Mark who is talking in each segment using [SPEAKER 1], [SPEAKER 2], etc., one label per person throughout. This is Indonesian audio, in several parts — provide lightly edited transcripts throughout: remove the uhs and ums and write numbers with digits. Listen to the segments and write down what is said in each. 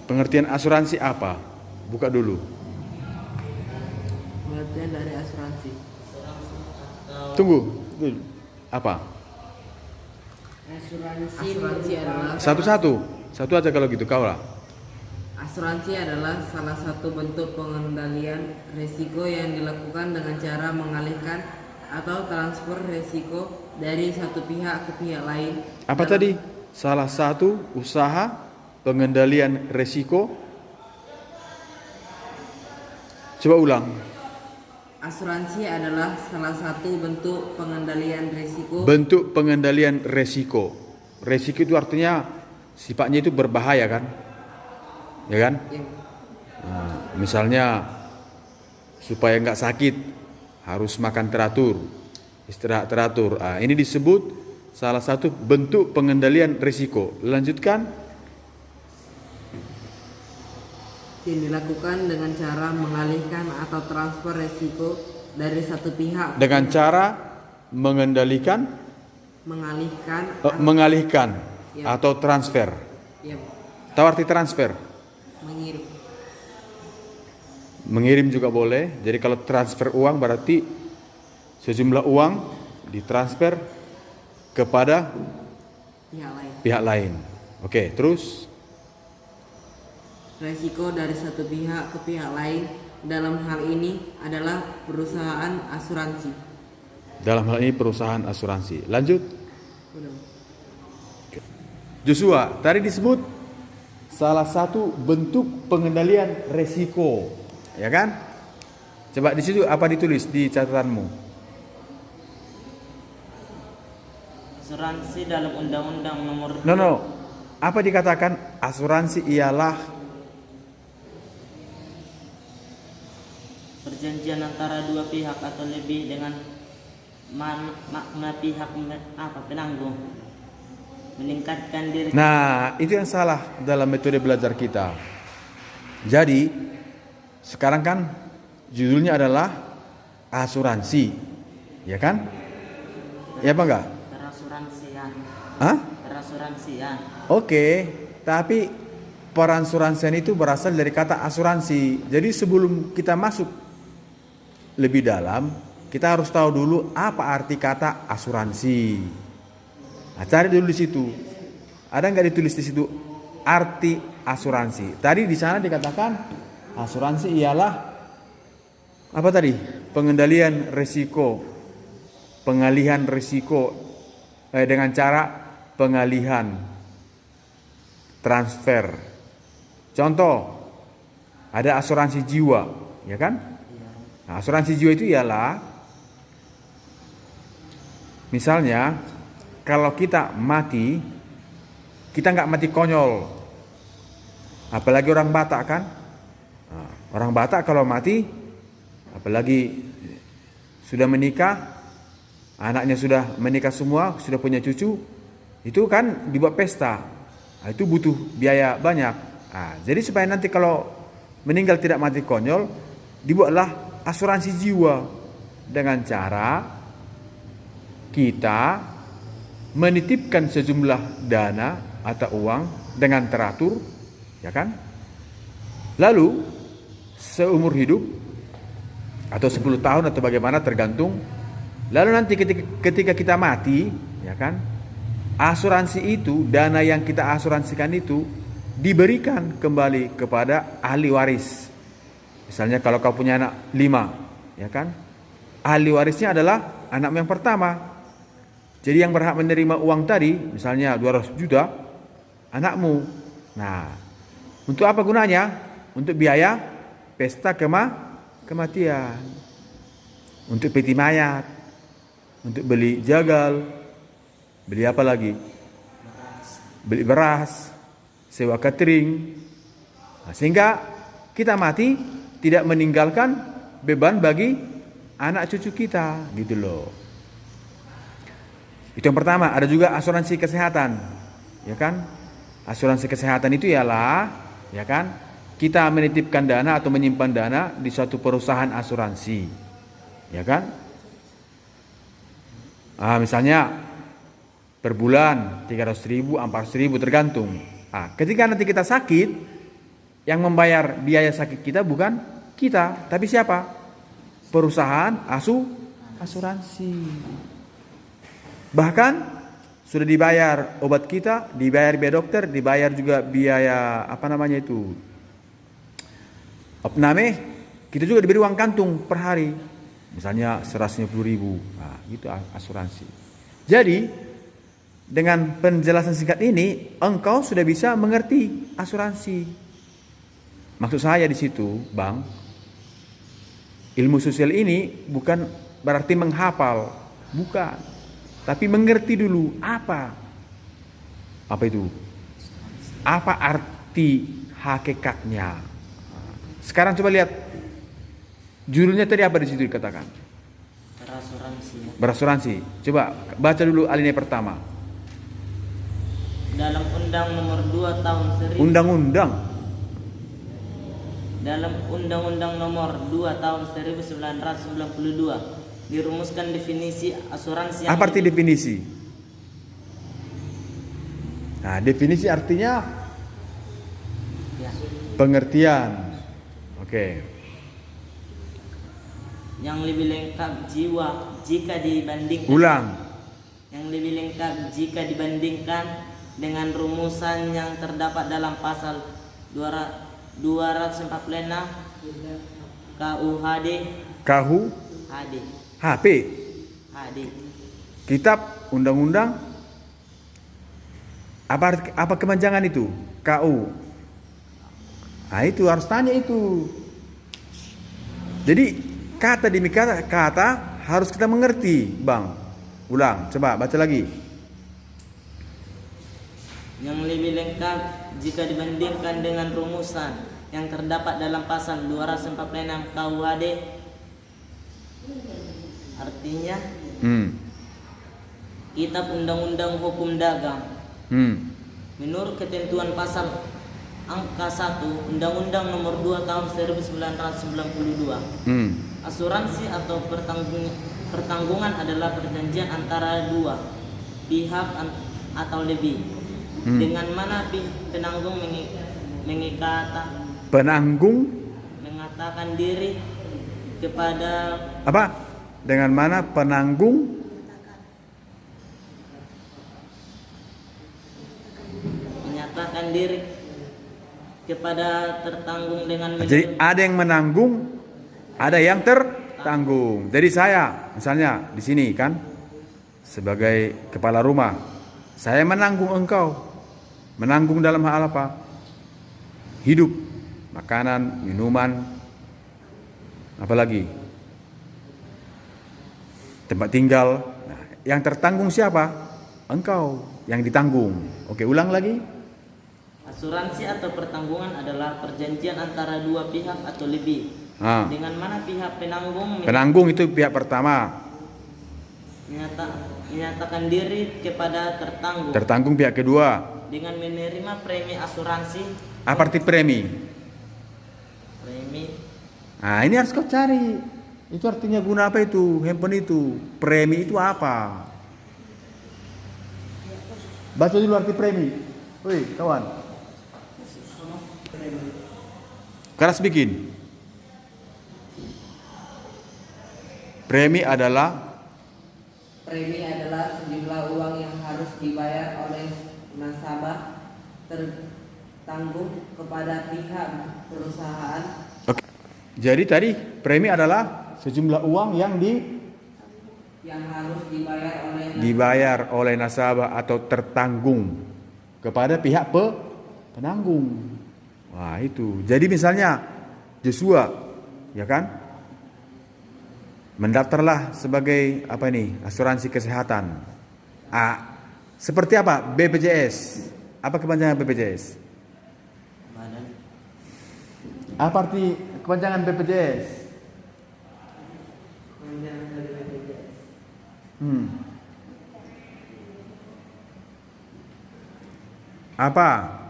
[SPEAKER 1] Pengertian asuransi apa? Buka dulu.
[SPEAKER 2] Pengertian dari asuransi.
[SPEAKER 1] Tunggu. Apa?
[SPEAKER 2] Asuransi adalah
[SPEAKER 1] Satu-satu. Satu aja kalau gitu kau lah.
[SPEAKER 2] asuransi adalah salah satu bentuk pengendalian risiko yang dilakukan dengan cara mengalihkan atau transfer risiko dari satu pihak ke pihak lain.
[SPEAKER 1] Apa tadi? Salah satu usaha pengendalian risiko. Coba ulang.
[SPEAKER 2] Asuransi adalah salah satu bentuk pengendalian risiko.
[SPEAKER 1] Bentuk pengendalian resiko. Resiko itu artinya sifatnya itu berbahaya kan? Ya kan?
[SPEAKER 2] Yang
[SPEAKER 1] Nah, misalnya supaya nggak sakit harus makan teratur, istirahat teratur. Ini disebut salah satu bentuk pengendalian risiko. Lanjutkan.
[SPEAKER 2] yang dilakukan dengan cara mengalihkan atau transfer risiko dari satu pihak
[SPEAKER 1] Dengan cara mengendalikan, mengalihkan
[SPEAKER 2] Ya.
[SPEAKER 1] atau transfer.
[SPEAKER 2] ya,
[SPEAKER 1] Tahu arti transfer?
[SPEAKER 2] mengirim
[SPEAKER 1] Mengirim juga boleh. Jadi kalau transfer uang berarti sejumlah uang ditransfer kepada
[SPEAKER 2] pihak lain.
[SPEAKER 1] pihak lain. Oke, terus
[SPEAKER 2] Risiko dari satu pihak ke pihak lain dalam hal ini adalah perusahaan asuransi.
[SPEAKER 1] dalam hal ini perusahaan asuransi. Lanjut.
[SPEAKER 2] Udah.
[SPEAKER 1] Joshua, tadi disebut salah satu bentuk pengendalian resiko, ya kan? Coba di situ apa ditulis di catatanmu?
[SPEAKER 3] Asuransi dalam Undang-Undang Nomor
[SPEAKER 1] No. Apa dikatakan asuransi ialah
[SPEAKER 3] perjanjian antara dua pihak atau lebih dengan makna pihak penanggung meningkatkan diri.
[SPEAKER 1] Nah, itu yang salah dalam metode belajar kita. Jadi, sekarang kan judulnya adalah asuransi, ya kan? Ya apa enggak?
[SPEAKER 3] Perasuransian.
[SPEAKER 1] Hah?
[SPEAKER 3] Perasuransian.
[SPEAKER 1] Oke, tapi peransuransian itu berasal dari kata asuransi. Jadi sebelum kita masuk lebih dalam, kita harus tahu dulu apa arti kata asuransi. Nah, cari dulu di situ. Ada nggak ditulis di situ arti asuransi? Tadi di sana dikatakan asuransi ialah apa tadi? Pengendalian risiko, pengalihan risiko dengan cara pengalihan transfer. Contoh, ada asuransi jiwa, ya kan? Nah, asuransi jiwa itu ialah misalnya kalau kita mati, kita nggak mati konyol. Apalagi orang Batak kan? Nah, orang Batak kalau mati, apalagi sudah menikah, anaknya sudah menikah semua, sudah punya cucu, itu kan dibuat pesta. Nah, itu butuh biaya banyak. Nah, jadi supaya nanti kalau meninggal tidak mati konyol, dibuatlah asuransi jiwa dengan cara kita menitipkan sejumlah dana atau uang dengan teratur, ya kan? Lalu seumur hidup atau 10 tahun atau bagaimana tergantung. Lalu nanti ketika kita mati, ya kan? Asuransi itu, dana yang kita asuransikan itu diberikan kembali kepada ahli waris. Misalnya kalau kau punya anak 5, ya kan? Ahli warisnya adalah anak yang pertama. Jadi yang berhak menerima uang tadi, misalnya 200 juta, anakmu. Nah, untuk apa gunanya? Untuk biaya pesta kematian. Untuk peti mayat. Untuk beli jagal. Beli apa lagi? Beli beras, sewa catering. Nah, sehingga kita mati tidak meninggalkan beban bagi anak cucu kita, gitu loh. Itu yang pertama. Ada juga asuransi kesehatan, ya kan? Asuransi kesehatan itu ialah, ya kan, kita menitipkan dana atau menyimpan dana di suatu perusahaan asuransi, ya kan? Misalnya per bulan 300.000, 400.000 tergantung. Ketika nanti kita sakit, Yang membayar biaya sakit kita bukan kita, tapi siapa? Perusahaan asuransi. Bahkan sudah dibayar obat kita, dibayar biaya dokter, dibayar juga biaya opname, kita juga diberi uang kantung per hari. Misalnya 150.000. Nah, gitu asuransi. Jadi, dengan penjelasan singkat ini, engkau sudah bisa mengerti asuransi. Maksud saya di situ, Bang, ilmu sosial ini bukan berarti menghafal, bukan. Tapi mengerti dulu apa itu? Apa arti hakikatnya? Sekarang coba lihat judulnya tadi apa di situ dikatakan?
[SPEAKER 3] Berasuransi.
[SPEAKER 1] Berasuransi. Coba baca dulu alinea pertama.
[SPEAKER 3] Dalam Undang Nomor 2 Tahun 1000. Dalam Undang-Undang Nomor 2 Tahun 1992 dirumuskan definisi asuransi.
[SPEAKER 1] Apa arti definisi? Nah, definisi artinya
[SPEAKER 3] Ya.
[SPEAKER 1] pengertian. Oke.
[SPEAKER 3] Yang lebih lengkap jika dibandingkan.
[SPEAKER 1] Ulang.
[SPEAKER 3] Yang lebih lengkap jika dibandingkan dengan rumusan yang terdapat dalam pasal 246 KUHD.
[SPEAKER 1] HP. Kitab undang-undang. Apa kepanjangan itu? KU. Nah, itu harus tanya itu. Jadi kata demi kata harus kita mengerti, Bang. Ulang, coba baca lagi.
[SPEAKER 3] Yang lebih lengkap jika dibandingkan dengan rumusan yang terdapat dalam pasal 246 KUHD. Artinya Kitab Undang-Undang Hukum Dagang. Menurut ketentuan pasal angka 1 Undang-Undang Nomor 2 Tahun 1992, asuransi atau pertanggungan adalah perjanjian antara dua pihak atau lebih, dengan mana penanggung mengatakan diri kepada
[SPEAKER 1] apa? Dengan mana penanggung
[SPEAKER 3] menyatakan diri kepada tertanggung dengan
[SPEAKER 1] Jadi ada yang menanggung, ada yang tertanggung. Jadi saya misalnya di sini kan sebagai kepala rumah, saya menanggung engkau. Menanggung dalam hal apa? Hidup, makanan, minuman, apalagi tempat tinggal. Nah, yang tertanggung siapa? Engkau yang ditanggung. Oke, ulang lagi.
[SPEAKER 3] Asuransi atau pertanggungan adalah perjanjian antara dua pihak atau lebih, dengan mana pihak
[SPEAKER 1] penanggung itu pihak pertama
[SPEAKER 3] menyatakan diri kepada
[SPEAKER 1] tertanggung pihak kedua
[SPEAKER 3] dengan menerima premi asuransi.
[SPEAKER 1] Apa arti premi? Nah, ini harus kau cari. Itu artinya guna apa itu? Handphone itu. Premi itu apa? Baca dulu arti premi. Woi, kawan. Keras bikin. Premi adalah
[SPEAKER 2] sejumlah uang yang harus dibayar oleh nasabah tertanggung kepada pihak perusahaan.
[SPEAKER 1] Oke. Jadi tadi premi adalah sejumlah uang yang
[SPEAKER 2] harus
[SPEAKER 1] dibayar oleh nasabah atau tertanggung kepada pihak penanggung. Wah, itu. Jadi misalnya Joshua, ya kan? Mendaftarlah sebagai asuransi kesehatan. Seperti apa? BPJS. Apa kepanjangan BPJS? Apa arti kepanjangan BPJS? Apa?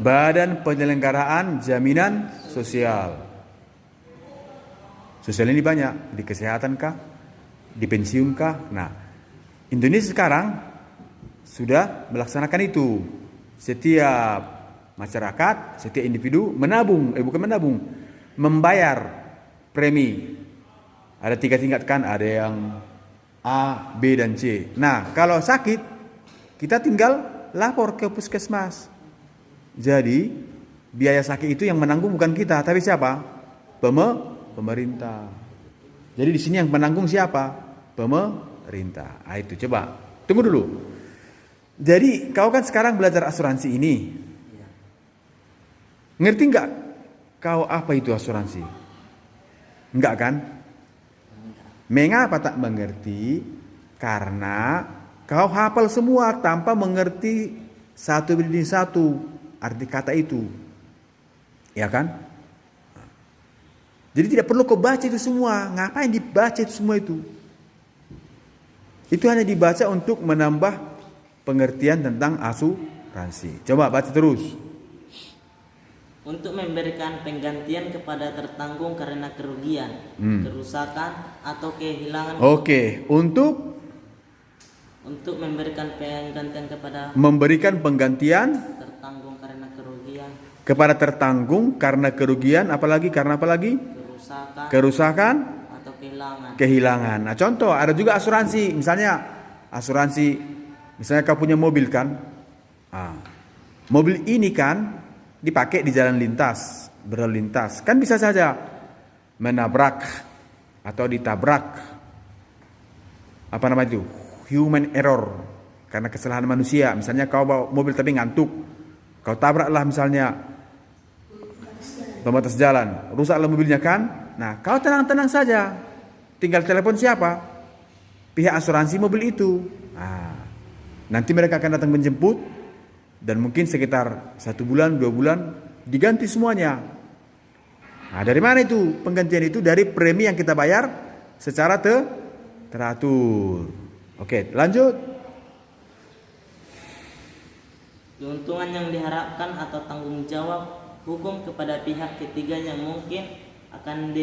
[SPEAKER 1] Badan Penyelenggaraan Jaminan Sosial. Sosial ini banyak, di kesehatan kah, di pensiun kah. Nah, Indonesia sekarang sudah melaksanakan itu. setiap masyarakat, setiap individu membayar premi. Ada 3 tingkat kan, ada yang A, B, dan C. Nah, kalau sakit, kita tinggal lapor ke puskesmas. Jadi, biaya sakit itu yang menanggung bukan kita, tapi siapa? Pemerintah. Jadi di sini yang menanggung siapa? Pemerintah. Ah, itu coba. Tunggu dulu. Jadi, kau kan sekarang belajar asuransi ini. Ngerti nggak kau apa itu asuransi? Enggak kan? Mengapa tak mengerti? Karena kau hafal semua tanpa mengerti satu demi satu arti kata itu. Ya kan? Jadi tidak perlu kau baca itu semua. Ngapain dibaca itu semua itu? Itu hanya dibaca untuk menambah pengertian tentang asuransi. Coba baca terus.
[SPEAKER 3] Untuk memberikan penggantian kepada tertanggung karena kerugian, kerusakan atau kehilangan.
[SPEAKER 1] Oke, untuk
[SPEAKER 3] memberikan penggantian tertanggung karena kerugian.
[SPEAKER 1] Kepada tertanggung karena kerugian, apalagi karena kerusakan
[SPEAKER 3] atau
[SPEAKER 1] kehilangan. Nah, contoh ada juga asuransi, misalnya kau punya mobil kan, mobil ini kan dipakai di jalan berlalu lintas, kan bisa saja menabrak atau ditabrak, apa namanya itu, human error, karena kesalahan manusia. Misalnya kau bawa mobil tapi ngantuk, kau tabraklah misalnya pembatas jalan, rusaklah mobilnya kan. Nah, kau tenang-tenang saja, tinggal telepon siapa? Pihak asuransi mobil itu. Nah, nanti mereka akan datang menjemput, dan mungkin sekitar 1 bulan, 2 bulan diganti semuanya. Nah, dari mana itu penggantian itu? Dari premi yang kita bayar secara teratur. Oke, lanjut.
[SPEAKER 3] Keuntungan yang diharapkan atau tanggung jawab hukum kepada pihak ketiga yang mungkin akan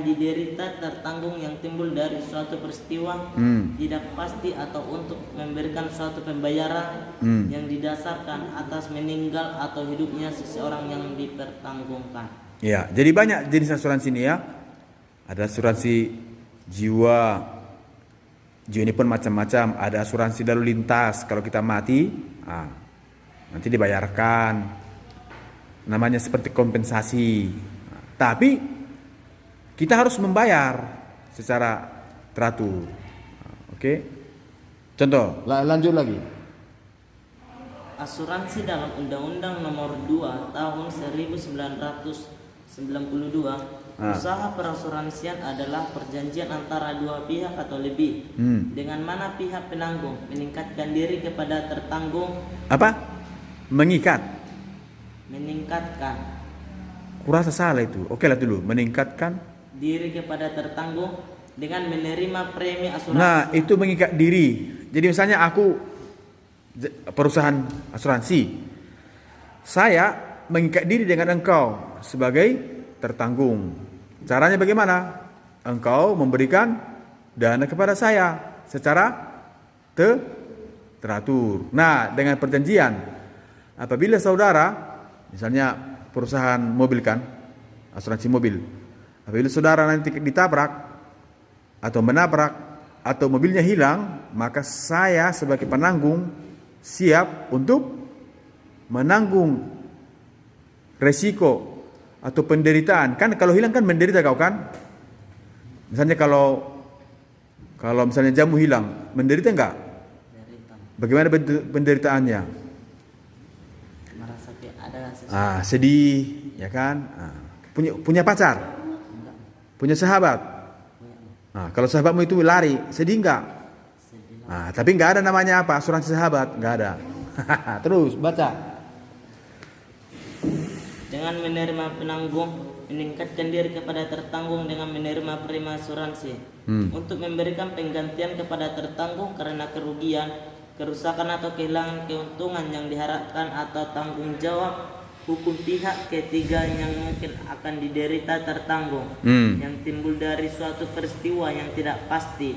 [SPEAKER 3] diderita tertanggung yang timbul dari suatu peristiwa tidak pasti atau untuk memberikan suatu pembayaran yang didasarkan atas meninggal atau hidupnya seseorang yang dipertanggungkan.
[SPEAKER 1] Ya, jadi banyak jenis asuransi ini ya. Ada asuransi jiwa. Jiwa ini pun macam-macam. Ada asuransi lalu lintas. Kalau kita mati, nanti dibayarkan. Namanya seperti kompensasi. Tapi kita harus membayar secara teratur. Oke. Contoh, lanjut lagi.
[SPEAKER 3] Asuransi dalam Undang-Undang Nomor 2 Tahun 1992, usaha perasuransian adalah perjanjian antara dua pihak atau lebih, dengan mana pihak penanggung meningkatkan diri kepada tertanggung.
[SPEAKER 1] Apa? Meningkatkan. Kurasa salah itu. Oke lah dulu, meningkatkan
[SPEAKER 3] diri kepada tertanggung dengan menerima premi asuransi.
[SPEAKER 1] Nah, itu mengikat diri. Jadi misalnya aku perusahaan asuransi, saya mengikat diri dengan engkau sebagai tertanggung. Caranya bagaimana? Engkau memberikan dana kepada saya secara teratur. Nah, dengan perjanjian, apabila saudara, misalnya perusahaan mobil kan, asuransi mobil, apabila saudara nanti ditabrak atau menabrak atau mobilnya hilang, maka saya sebagai penanggung siap untuk menanggung resiko atau penderitaan. Kan kalau hilang kan menderita kau kan. Misalnya kalau misalnya jamu hilang, menderita enggak? Bagaimana penderitaannya?
[SPEAKER 3] Merasa ada
[SPEAKER 1] sedih, ya kan? Punya pacar? Punya sahabat? Kalau sahabatmu itu lari, sedih enggak? Tapi enggak ada namanya apa? Asuransi sahabat, enggak ada. Terus baca.
[SPEAKER 3] Dengan menerima penanggung, meningkatkan diri kepada tertanggung dengan menerima premi asuransi untuk memberikan penggantian kepada tertanggung karena kerugian, kerusakan atau kehilangan keuntungan yang diharapkan atau tanggung jawab hukum pihak ketiga yang mungkin akan diderita tertanggung yang timbul dari suatu peristiwa yang tidak pasti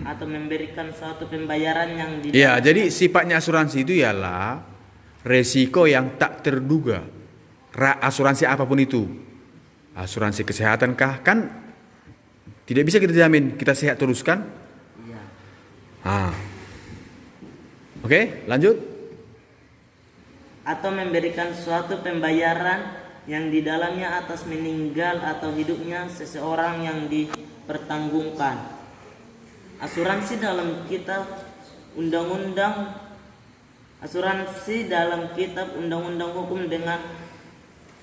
[SPEAKER 3] atau memberikan suatu pembayaran yang
[SPEAKER 1] Ya, jadi sifatnya asuransi itu ialah resiko yang tak terduga. Asuransi apapun itu. Asuransi kesehatan kah? Kan tidak bisa kita jamin kita sehat terus kan?
[SPEAKER 3] Iya.
[SPEAKER 1] Oke, lanjut.
[SPEAKER 3] Atau memberikan suatu pembayaran yang di dalamnya atas meninggal atau hidupnya seseorang yang dipertanggungkan. Asuransi dalam kitab undang-undang hukum dengan.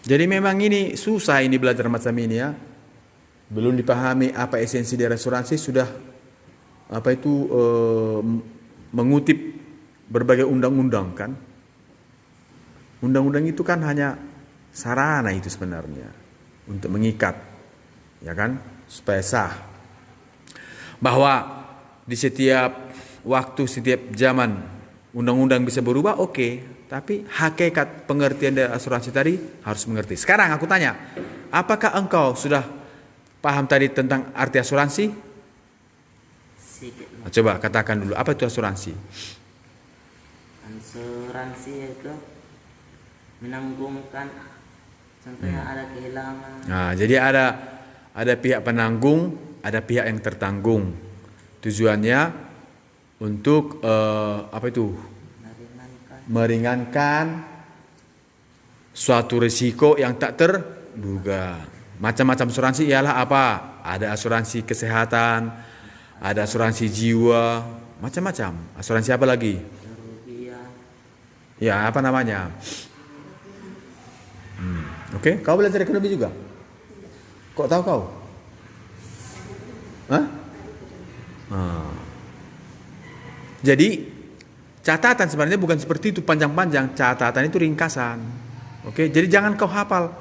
[SPEAKER 1] Jadi memang ini susah ini belajar macam ini ya. Belum dipahami apa esensi dari asuransi sudah mengutip berbagai undang-undang kan. Undang-undang itu kan hanya sarana itu sebenarnya untuk mengikat, ya kan, supaya sah. Bahwa di setiap waktu, setiap zaman undang-undang bisa berubah, oke. Tapi hakikat pengertian dari asuransi tadi harus mengerti. Sekarang aku tanya, apakah engkau sudah paham tadi tentang arti asuransi? Coba katakan dulu, apa itu asuransi?
[SPEAKER 3] Asuransi itu menanggungkan, contohnya ada kehilangan.
[SPEAKER 1] Nah, jadi ada pihak penanggung, ada pihak yang tertanggung. Tujuannya untuk meringankan suatu risiko yang tak terduga. Macam-macam asuransi ialah apa? Ada asuransi kesehatan, ada asuransi jiwa, macam-macam. Asuransi apa lagi? Ya, apa namanya? Oke, kau belajar ekonomi juga? Kok tahu kau? Hah? Jadi catatan sebenarnya bukan seperti itu panjang-panjang. Catatan itu ringkasan. Oke, jadi jangan kau hafal.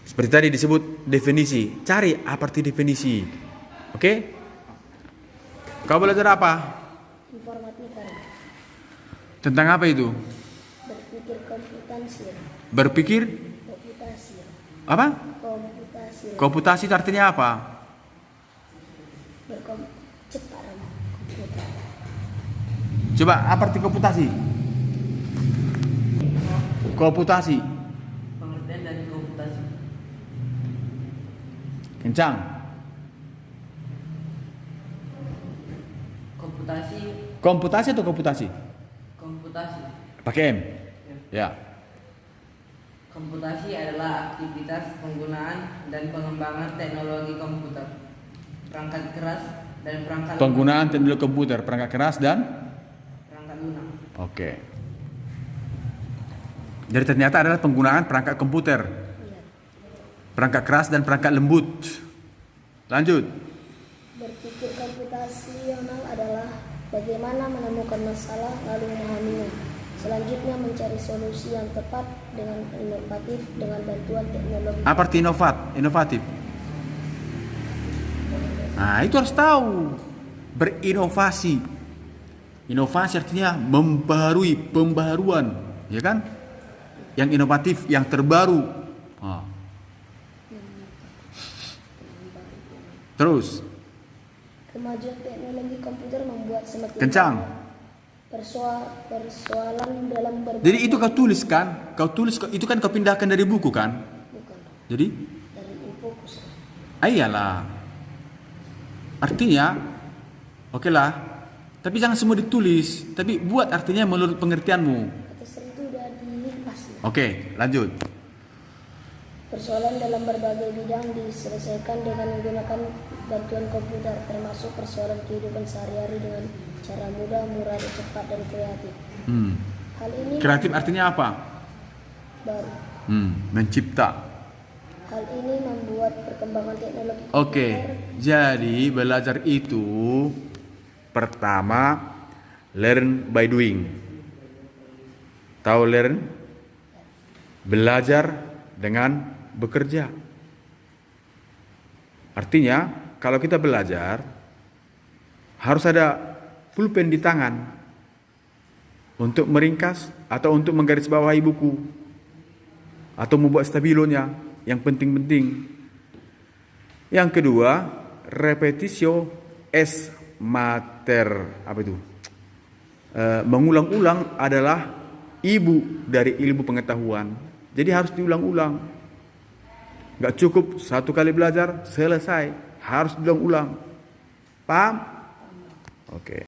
[SPEAKER 1] Seperti tadi disebut definisi. Cari apa arti definisi. Oke? Kau belajar apa?
[SPEAKER 4] Informatika.
[SPEAKER 1] Tentang apa itu?
[SPEAKER 4] Berpikir komputasi.
[SPEAKER 1] Berpikir?
[SPEAKER 4] Komputasi.
[SPEAKER 1] Apa?
[SPEAKER 4] Komputasi.
[SPEAKER 1] Komputasi itu artinya apa?
[SPEAKER 4] Cepat komputer.
[SPEAKER 1] Coba apa arti komputasi? Komputasi.
[SPEAKER 2] Pengertian dari komputasi.
[SPEAKER 1] Kencang. Komputasi atau komputasi?
[SPEAKER 2] Komputasi.
[SPEAKER 1] Pakai M. Ya.
[SPEAKER 2] Komputasi adalah aktivitas penggunaan dan pengembangan teknologi komputer, perangkat keras dan perangkat
[SPEAKER 1] Penggunaan teknologi komputer, perangkat keras dan
[SPEAKER 2] perangkat lunak.
[SPEAKER 1] Oke. Jadi ternyata adalah penggunaan perangkat komputer, perangkat keras dan perangkat lembut. Lanjut.
[SPEAKER 4] Berpikir komputasional adalah bagaimana menemukan masalah lalu memahaminya. Selanjutnya mencari solusi yang tepat dengan inovatif dengan bantuan teknologi.
[SPEAKER 1] Apa arti inovatif? Nah, itu harus tahu. Berinovasi. Inovasi artinya membaharui, pembaharuan, ya kan? Yang inovatif, yang terbaru. Terus.
[SPEAKER 4] Kemajuan teknologi komputer membuat semakin
[SPEAKER 1] Kencang.
[SPEAKER 4] persoalan dalam berbagai.
[SPEAKER 1] Jadi itu kau tulis kan? Itu kan kau pindahkan dari buku kan?
[SPEAKER 4] Bukan.
[SPEAKER 1] Jadi?
[SPEAKER 4] Dari Infokus.
[SPEAKER 1] Iyalah. Artinya, oke lah. Tapi jangan semua ditulis. Tapi buat artinya menurut pengertianmu.
[SPEAKER 4] Atas itu sudah diringkas.
[SPEAKER 1] Oke, lanjut.
[SPEAKER 4] Persoalan dalam berbagai bidang diselesaikan dengan menggunakan bantuan komputer, termasuk persoalan kehidupan sehari-hari dengan cara mudah, murah, cepat, dan kreatif. Hal ini
[SPEAKER 1] Kreatif artinya apa?
[SPEAKER 4] baru.
[SPEAKER 1] Mencipta.
[SPEAKER 4] Hal ini membuat perkembangan teknologi
[SPEAKER 1] Oke, jadi belajar itu pertama learn by doing. Tahu learn? Belajar dengan bekerja. Artinya, kalau kita belajar harus ada pulpen di tangan untuk meringkas atau untuk menggarisbawahi buku atau membuat stabilonya yang penting-penting. Yang kedua, repetitio est mater. Apa itu? Mengulang-ulang adalah ibu dari ilmu pengetahuan. Jadi harus diulang-ulang. Gak cukup satu kali belajar selesai, harus diulang-ulang. Paham? Oke.